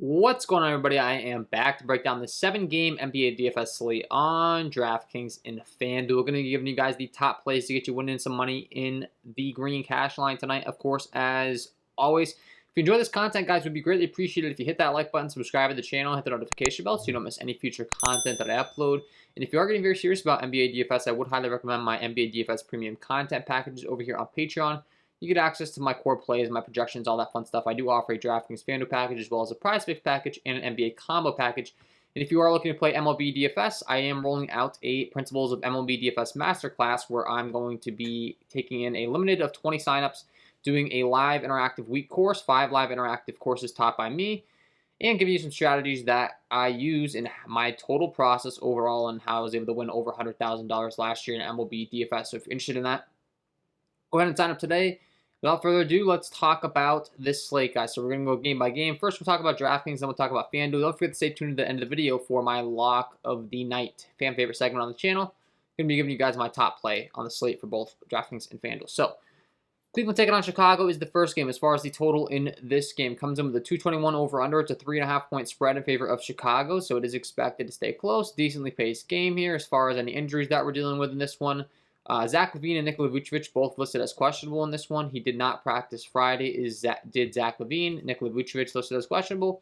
What's going on, everybody? I am back to break down the 7-game NBA DFS slate on DraftKings and FanDuel. We're going to be giving you guys the top plays to get you winning some money in the green cash line tonight. Of course, as always, if you enjoy this content, guys, it would be greatly appreciated if you hit that like button, subscribe to the channel, hit the notification bell so you don't miss any future content that I upload. And if you are getting very serious about NBA DFS, I would highly recommend my NBA DFS premium content packages over here on Patreon. You get access to my core plays, my projections, all that fun stuff. I do offer a DraftKings FanDuel package as well as a PrizePicks package and an NBA combo package. And if you are looking to play MLB DFS, I am rolling out a Principles of MLB DFS Masterclass where I'm going to be taking in a limited of 20 signups, doing a live interactive week course, 5 live interactive courses taught by me, and giving you some strategies that I use in my total process overall and how I was able to win over $100,000 last year in MLB DFS. So if you're interested in that, go ahead and sign up today. Without further ado, let's talk about this slate, guys. So we're going to go game by game. First, we'll talk about DraftKings, then we'll talk about FanDuel. Don't forget to stay tuned to the end of the video for my lock of the night fan favorite segment on the channel. I'm going to be giving you guys my top play on the slate for both DraftKings and FanDuel. So, Cleveland taking on Chicago is the first game. As far as the total in this game, comes in with a 221 over-under. It's a 3.5-point spread in favor of Chicago, so it is expected to stay close. Decently paced game here as far as any injuries that we're dealing with in this one. Zach LaVine and Nikola Vucevic both listed as questionable in this one. He did not practice Friday. Did Zach LaVine. Nikola Vucevic listed as questionable,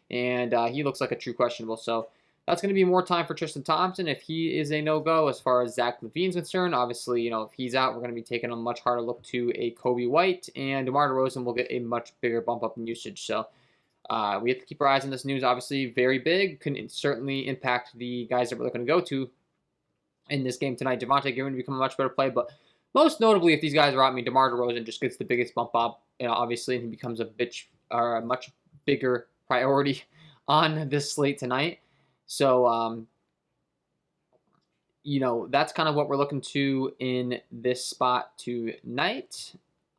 and he looks like a true questionable. So that's going to be more time for Tristan Thompson if he is a no-go as far as Zach LaVine's concerned. Obviously, if he's out, we're going to be taking a much harder look to a Kobe White, and DeMar DeRozan will get a much bigger bump up in usage. So we have to keep our eyes on this news. Obviously, very big. Can certainly impact the guys that we're looking to go to in this game tonight. Devontae Green to become a much better play, but most notably, if these guys are out, DeMar DeRozan just gets the biggest bump up, obviously, and he becomes a much bigger priority on this slate tonight. So, that's kind of what we're looking to in this spot tonight.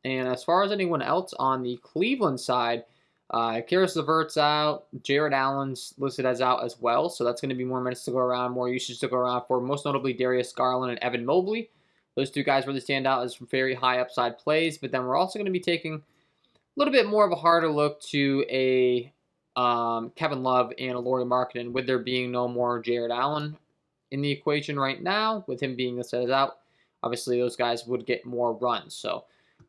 And as far as anyone else on the Cleveland side, Karis LeVert's out. Jared Allen's listed as out as well. So that's going to be more minutes to go around, more usage to go around for most notably Darius Garland and Evan Mobley. Those two guys really stand out as very high upside plays. But then we're also going to be taking a little bit more of a harder look to a Kevin Love and a Lauri Markkanen, with there being no more Jared Allen in the equation right now, with him being listed as out. Obviously, those guys would get more runs. So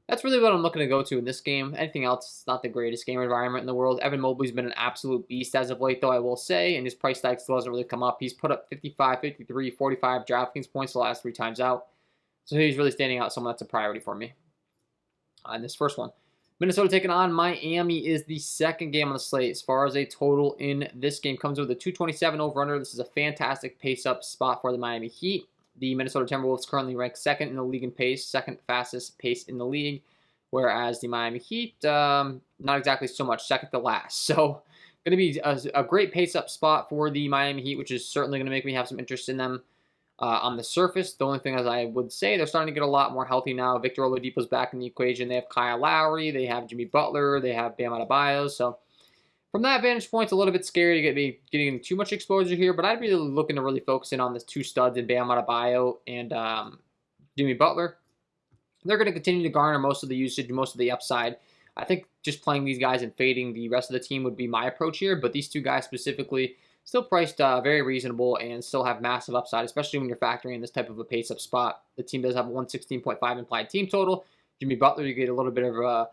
that's really what I'm looking to go to in this game. Anything else, it's not the greatest game environment in the world. Evan Mobley's been an absolute beast as of late, though, I will say, and his price tag still hasn't really come up. He's put up 55, 53, 45 DraftKings points the last 3 times out. So he's really standing out, someone that's a priority for me in this first one. Minnesota taking on Miami is the second game on the slate. As far as a total in this game, comes with a 227 over-under. This is a fantastic pace-up spot for the Miami Heat. The Minnesota Timberwolves currently rank second in the league in pace, second fastest pace in the league, whereas the Miami Heat, not exactly so much, second to last. So going to be a great pace-up spot for the Miami Heat, which is certainly going to make me have some interest in them on the surface. The only thing, as I would say, they're starting to get a lot more healthy now. Victor Oladipo's back in the equation. They have Kyle Lowry, they have Jimmy Butler, they have Bam Adebayo. So from that vantage point, it's a little bit scary to be getting too much exposure here, but I'd be looking to really focus in on the 2 studs in Bam Adebayo and Jimmy Butler. They're going to continue to garner most of the usage, most of the upside. I think just playing these guys and fading the rest of the team would be my approach here, but these 2 guys specifically still priced very reasonable and still have massive upside, especially when you're factoring in this type of a pace-up spot. The team does have a 116.5 implied team total. Jimmy Butler, you get a little bit of a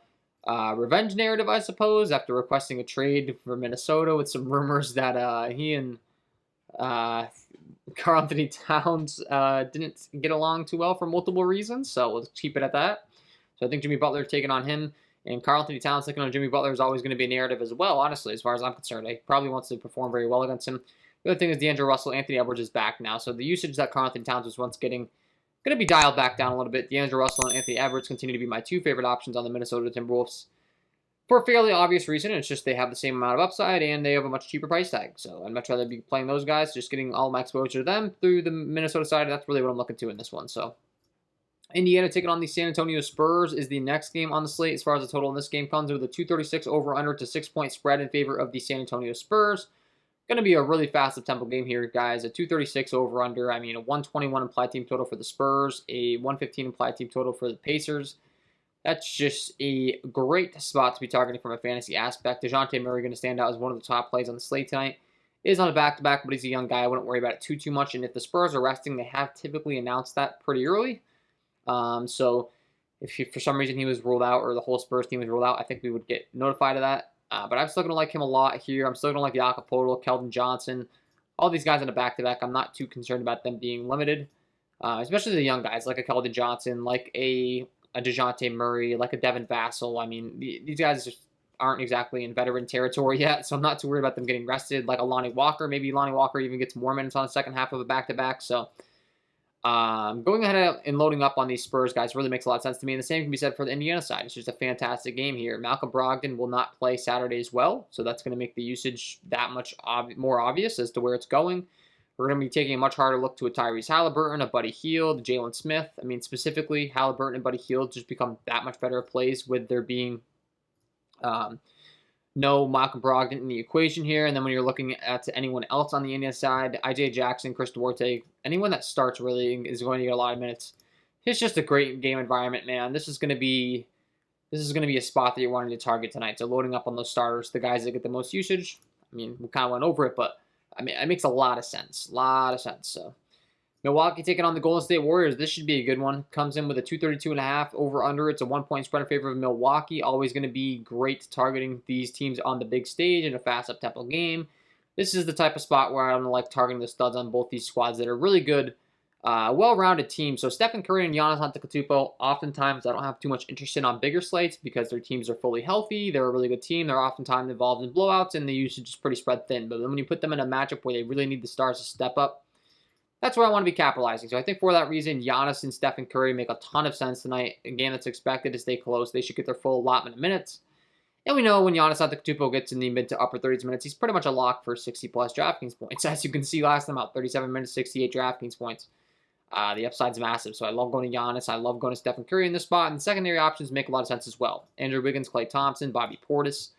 revenge narrative, I suppose, after requesting a trade for Minnesota with some rumors that he and Karl Anthony Towns didn't get along too well for multiple reasons, so we'll keep it at that. So I think Jimmy Butler taking on him, and Karl Anthony Towns taking on Jimmy Butler is always going to be a narrative as well, honestly, as far as I'm concerned. He probably wants to perform very well against him. The other thing is D'Angelo Russell, Anthony Edwards is back now, so the usage that Karl Anthony Towns was once getting going to be dialed back down a little bit. D'Angelo Russell and Anthony Edwards continue to be my 2 favorite options on the Minnesota Timberwolves for a fairly obvious reason. It's just they have the same amount of upside and they have a much cheaper price tag. So I'd much rather be playing those guys, just getting all my exposure to them through the Minnesota side. That's really what I'm looking to in this one. So Indiana taking on the San Antonio Spurs is the next game on the slate. As far as the total in this game comes with a 236 over-under to 6-point spread in favor of the San Antonio Spurs. Going to be a really fast up-tempo game here, guys. A 236 over-under. A 121 implied team total for the Spurs. A 115 implied team total for the Pacers. That's just a great spot to be targeting from a fantasy aspect. DeJounte Murray going to stand out as one of the top plays on the slate tonight. Is on a back-to-back, but he's a young guy. I wouldn't worry about it too much. And if the Spurs are resting, they have typically announced that pretty early. So if for some reason he was ruled out or the whole Spurs team was ruled out, I think we would get notified of that. But I'm still going to like him a lot here. I'm still going to like Jakob Poeltl, Keldon Johnson, all these guys on a back-to-back. I'm not too concerned about them being limited, especially the young guys like a Keldon Johnson, like a DeJounte Murray, like a Devin Vassell. I mean, these guys just aren't exactly in veteran territory yet, so I'm not too worried about them getting rested. Like a Lonnie Walker, maybe Lonnie Walker even gets more minutes on the second half of a back-to-back. So going ahead and loading up on these Spurs guys really makes a lot of sense to me. And the same can be said for the Indiana side. It's just a fantastic game here. Malcolm Brogdon will not play Saturday as well, so that's going to make the usage that much more obvious as to where it's going. We're going to be taking a much harder look to a Tyrese Halliburton, a Buddy Hield, Jalen Smith. I mean, specifically, Halliburton and Buddy Hield just become that much better plays with there being no Malcolm Brogdon in the equation here. And then when you're looking at anyone else on the Indiana side, IJ Jackson, Chris Duarte, anyone that starts really is going to get a lot of minutes. It's just a great game environment, man. This is going to be a spot that you're wanting to target tonight. So loading up on those starters, the guys that get the most usage. I mean, we kind of went over it, but I mean, it makes a lot of sense. So Milwaukee taking on the Golden State Warriors. This should be a good one. Comes in with a 232.5 over/under. It's a 1-point spread in favor of Milwaukee. Always going to be great targeting these teams on the big stage in a fast up-tempo game. This is the type of spot where I'm like targeting the studs on both these squads that are really good, well-rounded teams. So Stephen Curry and Giannis Antetokounmpo, oftentimes I don't have too much interest in on bigger slates because their teams are fully healthy. They're a really good team. They're oftentimes involved in blowouts, and the usage is pretty spread thin. But then when you put them in a matchup where they really need the stars to step up, that's where I want to be capitalizing. So I think for that reason, Giannis and Stephen Curry make a ton of sense tonight. A game that's expected to stay close. They should get their full allotment of minutes. And we know when Giannis Antetokounmpo gets in the mid to upper 30s minutes, he's pretty much a lock for 60-plus DraftKings points. As you can see last time out, 37 minutes, 68 DraftKings points. The upside's massive. So I love going to Giannis. I love going to Stephen Curry in this spot. And secondary options make a lot of sense as well. Andrew Wiggins, Klay Thompson, Bobby Portis.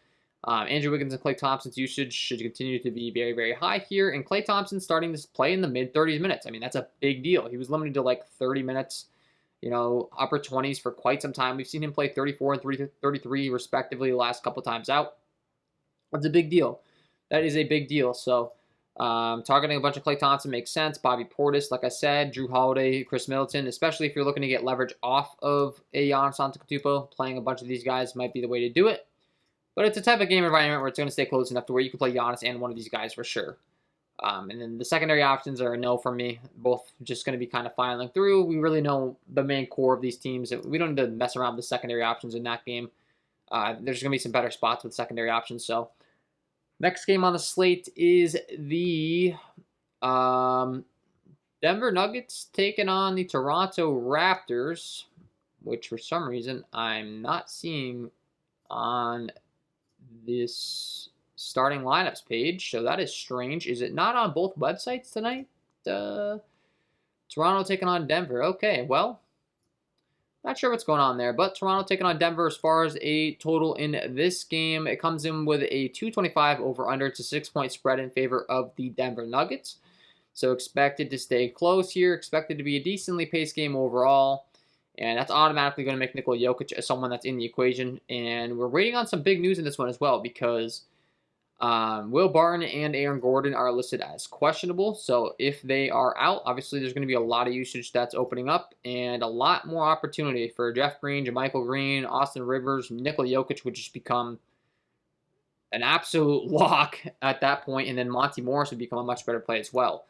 Andrew Wiggins and Klay Thompson's usage should continue to be very, very high here. And Klay Thompson starting to play in the mid-30s minutes. I mean, that's a big deal. He was limited to like 30 minutes, upper 20s for quite some time. We've seen him play 34 and 33 respectively the last couple times out. That's a big deal. That is a big deal. So targeting a bunch of Klay Thompson makes sense. Bobby Portis, like I said, Drew Holiday, Chris Middleton, especially if you're looking to get leverage off of a Giannis Antetokounmpo, playing a bunch of these guys might be the way to do it. But it's a type of game environment where it's going to stay close enough to where you can play Giannis and one of these guys for sure. And then the secondary options are a no from me. Both just going to be kind of filing through. We really know the main core of these teams. We don't need to mess around with the secondary options in that game. There's going to be some better spots with secondary options. So next game on the slate is the Denver Nuggets taking on the Toronto Raptors, which for some reason I'm not seeing on this starting lineups page, so that is strange. Is it not on both websites tonight? Toronto taking on Denver. Okay, well, not sure what's going on there, but Toronto taking on Denver as far as a total in this game. It comes in with a 225 over-under. It's a 6-point spread in favor of the Denver Nuggets. So expected to stay close here. Expected to be a decently paced game overall. And that's automatically going to make Nikola Jokic someone that's in the equation. And we're waiting on some big news in this one as well because Will Barton and Aaron Gordon are listed as questionable. So if they are out, obviously there's going to be a lot of usage that's opening up and a lot more opportunity for Jeff Green, JaMychal Green, Austin Rivers, Nikola Jokic would just become an absolute lock at that point. And then Monty Morris would become a much better play as well.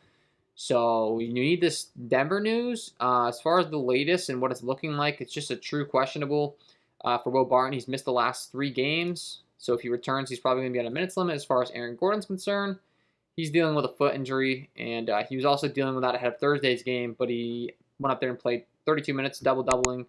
So you need this Denver news. As far as the latest and what it's looking like, it's just a true questionable for Will Barton. He's missed the last 3 games. So if he returns, he's probably going to be on a minutes limit. As far as Aaron Gordon's concerned, he's dealing with a foot injury. And he was also dealing with that ahead of Thursday's game. But he went up there and played 32 minutes, double-doubling.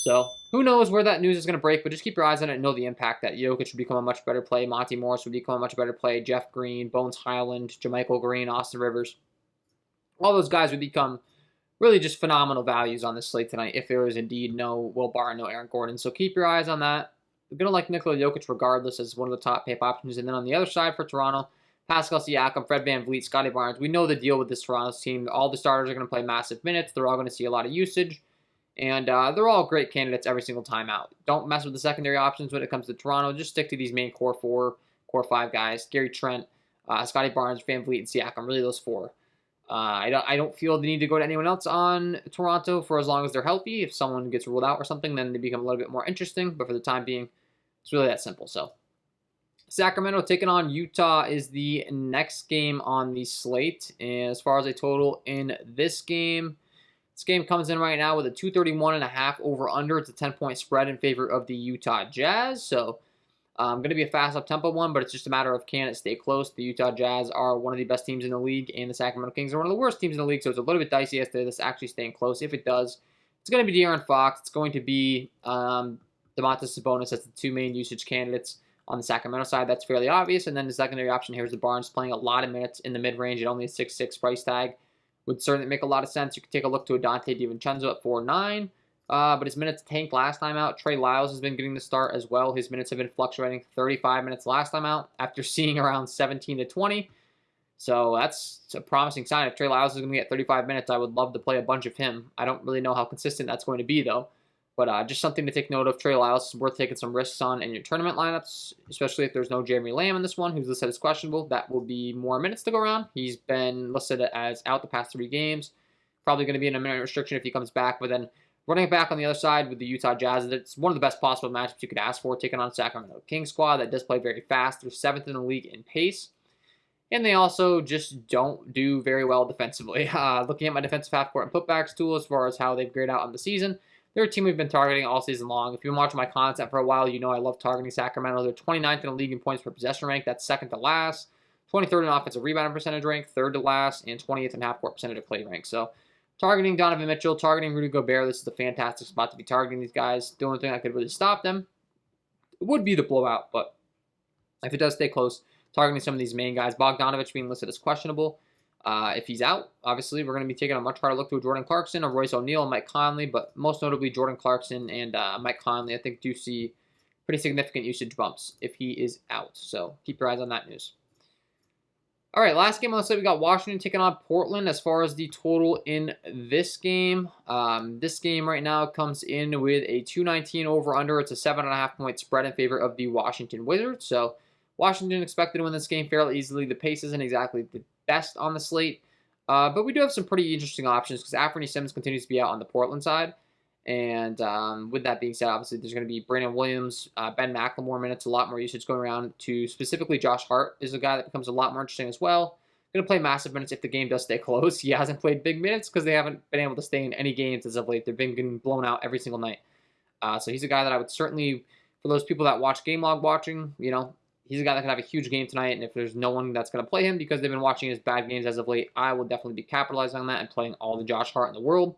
So who knows where that news is going to break. But just keep your eyes on it and know the impact that Jokic would become a much better play. Monty Morris would become a much better play. Jeff Green, Bones Highland, JaMychal Green, Austin Rivers. All those guys would become really just phenomenal values on this slate tonight if there is indeed no Will Barton, no Aaron Gordon. So keep your eyes on that. We're going to like Nikola Jokic regardless as one of the top pape options. And then on the other side for Toronto, Pascal Siakam, Fred VanVleet, Scotty Barnes. We know the deal with this Toronto team. All the starters are going to play massive minutes. They're all going to see a lot of usage. And they're all great candidates every single time out. Don't mess with the secondary options when it comes to Toronto. Just stick to these main core 4, core 5 guys. Gary Trent, Scotty Barnes, Van Vliet, and Siakam. Really those 4. I don't feel the need to go to anyone else on Toronto for as long as they're healthy. If someone gets ruled out or something, then they become a little bit more interesting. But for the time being, it's really that simple. So Sacramento taking on Utah is the next game on the slate. And as far as a total in this game comes in right now with a 231.5 over under. It's a 10-point spread in favor of the Utah Jazz. So going to be a fast up-tempo one, but it's just a matter of can it stay close. The Utah Jazz are one of the best teams in the league, and the Sacramento Kings are one of the worst teams in the league, so it's a little bit dicey as to this actually staying close. If it does, it's going to be De'Aaron Fox. It's going to be Domantas Sabonis as the 2 main usage candidates on the Sacramento side. That's fairly obvious. And then the secondary option here is the Barnes playing a lot of minutes in the mid-range at only a 6'6 price tag. Would certainly make a lot of sense. You could take a look to a Dante DiVincenzo at 4'9". But his minutes tanked last time out. Trey Lyles has been getting the start as well. His minutes have been fluctuating. 35 minutes last time out after seeing around 17 to 20. So that's a promising sign. If Trey Lyles is going to get 35 minutes, I would love to play a bunch of him. I don't really know how consistent that's going to be, though. But just something to take note of. Trey Lyles is worth taking some risks on in your tournament lineups, especially if there's no Jeremy Lamb in this one, who's listed as questionable. That will be more minutes to go around. He's been listed as out the past 3 games. Probably going to be in a minute restriction if he comes back, but then running it back on the other side with the Utah Jazz, it's one of the best possible matchups you could ask for, taking on Sacramento Kings squad that does play very fast. They're 7th in the league in pace. And they also just don't do very well defensively. Looking at my defensive half-court and putbacks tool as far as how they've graded out on the season, they're a team we've been targeting all season long. If you've been watching my content for a while, you know I love targeting Sacramento. They're 29th in the league in points per possession rank. That's 2nd to last. 23rd in offensive rebounding percentage rank, 3rd to last, and 20th in half-court percentage of play rank. So targeting Donovan Mitchell, targeting Rudy Gobert, this is a fantastic spot to be targeting these guys. The only thing that could really stop them would be the blowout, but if it does stay close, targeting some of these main guys. Bogdanovich being listed as questionable. If he's out, obviously, we're going to be taking a much harder look to a Jordan Clarkson, a Royce O'Neal, and Mike Conley, but most notably Jordan Clarkson and Mike Conley, I think, do see pretty significant usage bumps if he is out. So keep your eyes on that news. All right, last game on the slate, we got Washington taking on Portland as far as the total in this game. This game right now comes in with a 219 over-under. It's a 7.5-point spread in favor of the Washington Wizards. So Washington expected to win this game fairly easily. The pace isn't exactly the best on the slate, but we do have some pretty interesting options because Anthony Simmons continues to be out on the Portland side. And with that being said, obviously there's going to be Brandon Williams, Ben McLemore minutes, a lot more usage going around to specifically Josh Hart is a guy that becomes a lot more interesting as well. Going to play massive minutes if the game does stay close. He hasn't played big minutes because they haven't been able to stay in any games as of late. They've been getting blown out every single night. So he's a guy that I would certainly, for those people that watch game log watching, you know, he's a guy that could have a huge game tonight, and if there's no one that's going to play him because they've been watching his bad games as of late, I will definitely be capitalizing on that and playing all the Josh Hart in the world.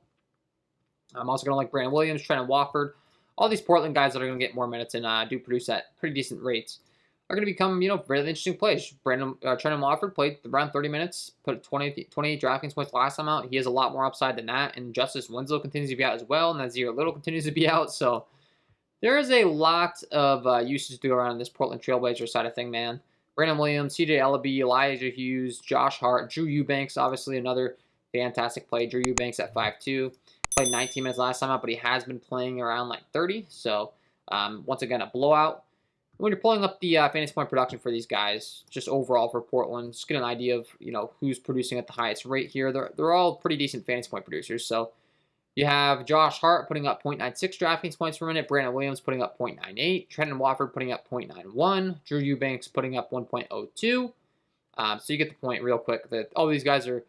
I'm also going to like Brandon Williams, Trent Wofford. All these Portland guys that are going to get more minutes and do produce at pretty decent rates are going to become, you know, really interesting plays. Trent Wofford played around 30 minutes, put 28 DraftKings points last time out. He has a lot more upside than that, and Justice Winslow continues to be out as well, and Nazir Little continues to be out, so there is a lot of usage to go around in this Portland Trailblazer side of thing, man. Brandon Williams, CJ Ellaby, Elijah Hughes, Josh Hart, Drew Eubanks, obviously another fantastic play. Drew Eubanks at 5'2". Played 19 minutes last time out, but he has been playing around like 30. So, once again, a blowout. When you're pulling up the fantasy point production for these guys, just overall for Portland, just get an idea of, you know, who's producing at the highest rate here. They're all pretty decent fantasy point producers. So, you have Josh Hart putting up 0.96 DraftKings points per minute, Brandon Williams putting up 0.98, Trenton Wofford putting up 0.91, Drew Eubanks putting up 1.02. So you get the point real quick that all these guys are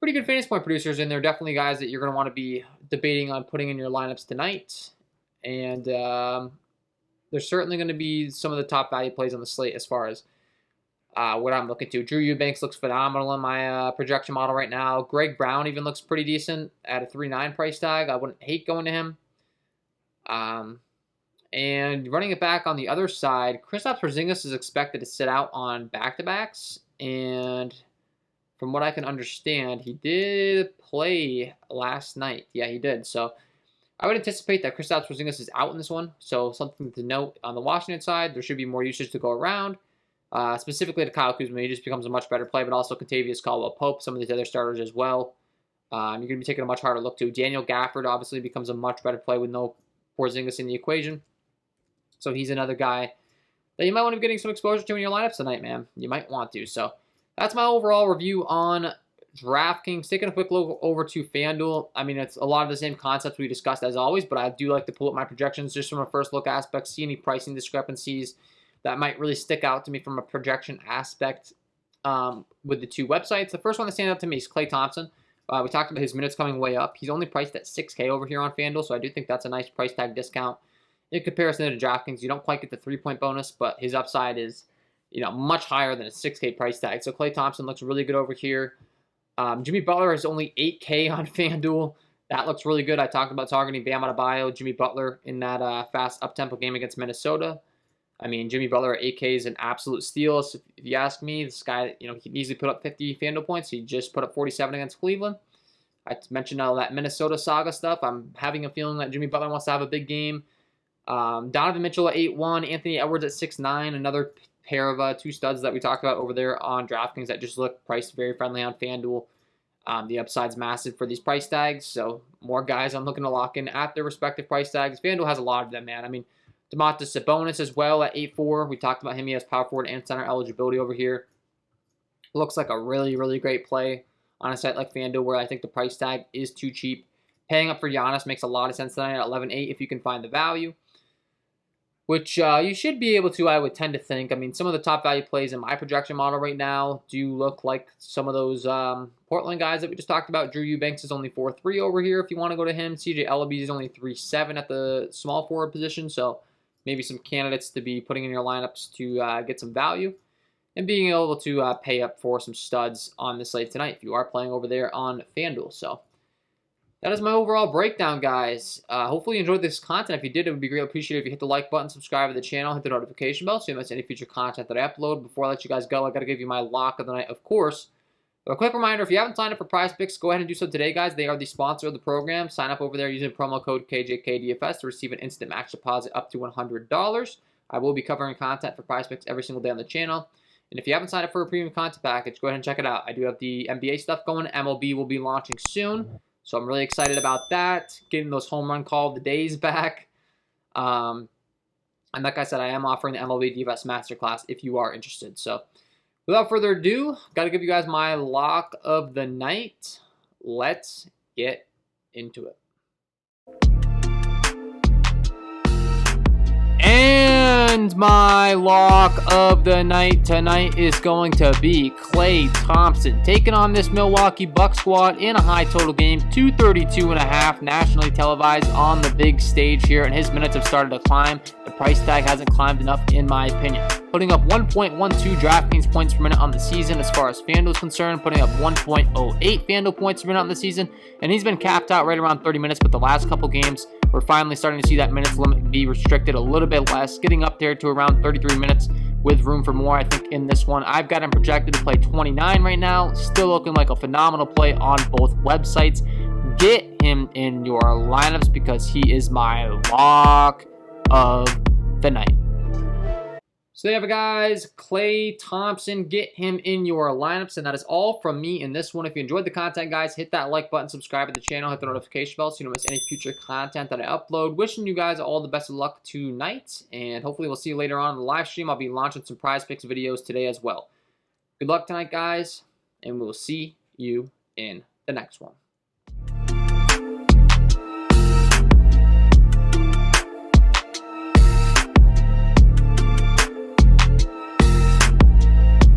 pretty good fantasy point producers, and they're definitely guys that you're going to want to be debating on putting in your lineups tonight. And there's certainly going to be some of the top value plays on the slate as far as what I'm looking to. Drew Eubanks looks phenomenal in my projection model right now. Greg Brown even looks pretty decent at a 3.9 price tag. I wouldn't hate going to him. And running it back on the other side, Kristaps Porzingis is expected to sit out on back-to-backs, and from what I can understand, he did play last night. Yeah, he did. So I would anticipate that Kristaps Porzingis is out in this one. So something to note on the Washington side, there should be more usage to go around. Specifically to Kyle Kuzma, he just becomes a much better play, but also Kentavious Caldwell-Pope, some of these other starters as well. You're going to be taking a much harder look to. Daniel Gafford obviously becomes a much better play with no Porzingis in the equation. So he's another guy that you might want to be getting some exposure to in your lineups tonight, man. You might want to. So that's my overall review on DraftKings. Taking a quick look over to FanDuel. I mean, it's a lot of the same concepts we discussed as always, but I do like to pull up my projections just from a first look aspect, see any pricing discrepancies that might really stick out to me from a projection aspect with the two websites. The first one that stands out to me is Klay Thompson. We talked about his minutes coming way up. He's only priced at $6K over here on FanDuel, so I do think that's a nice price tag discount. In comparison to DraftKings, you don't quite get the 3-point bonus, but his upside is, much higher than a 6K price tag. So Klay Thompson looks really good over here. Jimmy Butler is only 8K on FanDuel. That looks really good. I talked about targeting Bam Adebayo, Jimmy Butler in that fast up-tempo game against Minnesota. I mean, Jimmy Butler at 8K is an absolute steal. So if you ask me, this guy, he can easily put up 50 FanDuel points. He just put up 47 against Cleveland. I mentioned all that Minnesota saga stuff. I'm having a feeling that Jimmy Butler wants to have a big game. Donovan Mitchell at 8-1, Anthony Edwards at 6-9, another pair of two studs that we talked about over there on DraftKings that just look priced very friendly on FanDuel. The upside's massive for these price tags, so more guys I'm looking to lock in at their respective price tags. FanDuel has a lot of them, man. I mean, Domantas Sabonis as well at 8-4. We talked about him. He has power forward and center eligibility over here. Looks like a really, really great play on a site like FanDuel where I think the price tag is too cheap. Paying up for Giannis makes a lot of sense tonight at 11-8 if you can find the value, which you should be able to, I would tend to think. I mean, some of the top value plays in my projection model right now do look like some of those Portland guys that we just talked about. Drew Eubanks is only 4-3 over here if you want to go to him. CJ Ellaby is only 3-7 at the small forward position, so maybe some candidates to be putting in your lineups to get some value. And being able to pay up for some studs on the slate tonight if you are playing over there on FanDuel. So that is my overall breakdown, guys. Hopefully you enjoyed this content. If you did, it would be greatly appreciated if you hit the like button, subscribe to the channel, hit the notification bell so you don't miss any future content that I upload. Before I let you guys go, I got to give you my lock of the night, of course. But a quick reminder, if you haven't signed up for PrizePicks, go ahead and do so today, guys. They are the sponsor of the program. Sign up over there using promo code KJK DFS to receive an instant match deposit up to $100. I will be covering content for PrizePicks every single day on the channel. And if you haven't signed up for a premium content package, go ahead and check it out. I do have the NBA stuff going. MLB will be launching soon. So I'm really excited about that. Getting those home run call of the days back. And like I said, I am offering the MLB DFS Masterclass if you are interested. So without further ado, got to give you guys my lock of the night. Let's get into it. And my lock of the night tonight is going to be Klay Thompson taking on this Milwaukee Bucks squad in a high total game, 232.5, nationally televised on the big stage here, and his minutes have started to climb. The price tag hasn't climbed enough in my opinion. Putting up 1.12 DraftKings points per minute on the season as far as FanDuel is concerned, putting up 1.08 FanDuel points per minute on the season, and he's been capped out right around 30 minutes, but the last couple games, we're finally starting to see that minutes limit be restricted a little bit less, getting up there to around 33 minutes with room for more, I think, in this one. I've got him projected to play 29 right now, still looking like a phenomenal play on both websites. Get him in your lineups because he is my lock of the night. So there you have it, guys. Klay Thompson, get him in your lineups. And that is all from me in this one. If you enjoyed the content, guys, hit that like button, subscribe to the channel, hit the notification bell so you don't miss any future content that I upload. Wishing you guys all the best of luck tonight. And hopefully we'll see you later on in the live stream. I'll be launching some PrizePicks videos today as well. Good luck tonight, guys. And we'll see you in the next one.